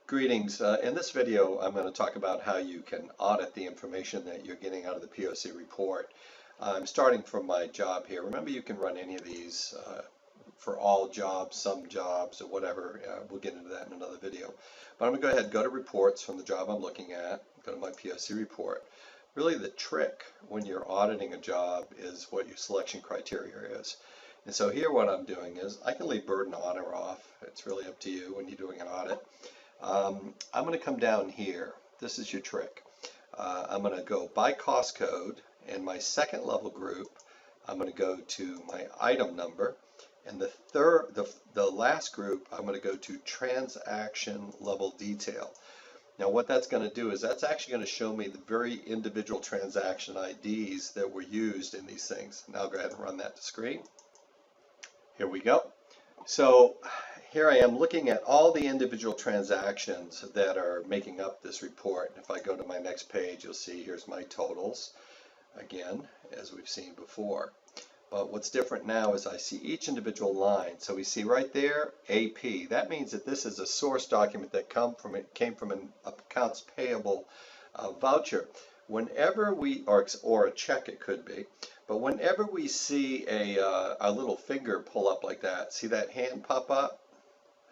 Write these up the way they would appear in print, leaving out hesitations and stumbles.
Greetings. In this video, I'm going to talk about how you can audit the information that you're getting out of the POC report. I'm starting from my job here. Remember, you can run any of these for all jobs, some jobs, or whatever. We'll get into that in another video. But I'm going to go ahead and go to reports from the job I'm looking at, go to my POC report. Really, the trick when you're auditing a job is what your selection criteria is. And so here what I'm doing is I can leave burden on or off. It's really up to you when you're doing an audit. I'm going to come down here. This is your trick. I'm going to go by cost code, and my second level group, I'm going to go to my item number, and the last group, I'm going to go to transaction level detail. Now what that's going to do is that's actually going to show me the very individual transaction IDs that were used in these things. Now I'll go ahead and run that to screen. Here we go. So here I am looking at all the individual transactions that are making up this report. If I go to my next page, you'll see here's my totals, again, as we've seen before. But what's different now is I see each individual line. So we see right there, AP. That means that this is a source document that came from an accounts payable voucher. Whenever we, or a check it could be, but whenever we see a little finger pull up like that, see that hand pop up?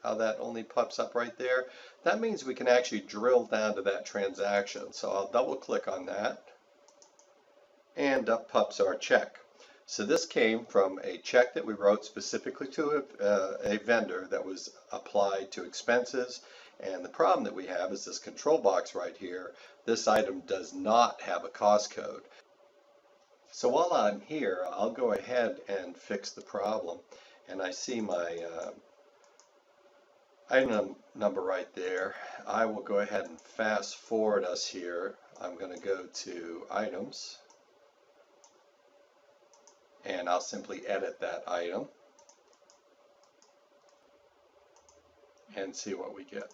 How that only pops up right there? That means we can actually drill down to that transaction. So I'll double click on that, and up pops our check. So this came from a check that we wrote specifically to a vendor that was applied to expenses. And the problem that we have is this control box right here. This item does not have a cost code. So while I'm here, I'll go ahead and fix the problem. And I see my item number right there. I will go ahead and fast forward us here. I'm going to go to items, and I'll simply edit that item and see what we get.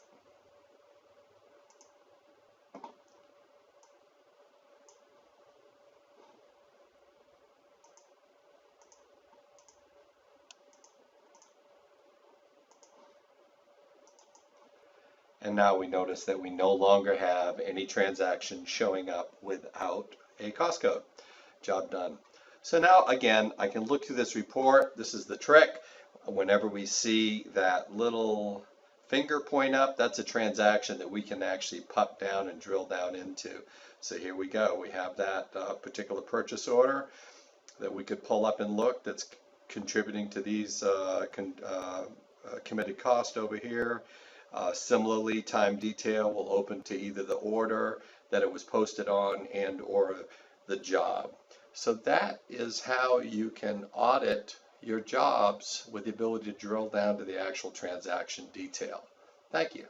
And now we notice that we no longer have any transaction showing up without a cost code. Job done. So now again, I can look through this report. This is the trick. Whenever we see that little finger point up, that's a transaction that we can actually pop down and drill down into. So here we go. We have that particular purchase order that we could pull up and look that's contributing to these committed cost over here. Similarly, time detail will open to either the order that it was posted on and or the job. So that is how you can audit your jobs with the ability to drill down to the actual transaction detail. Thank you.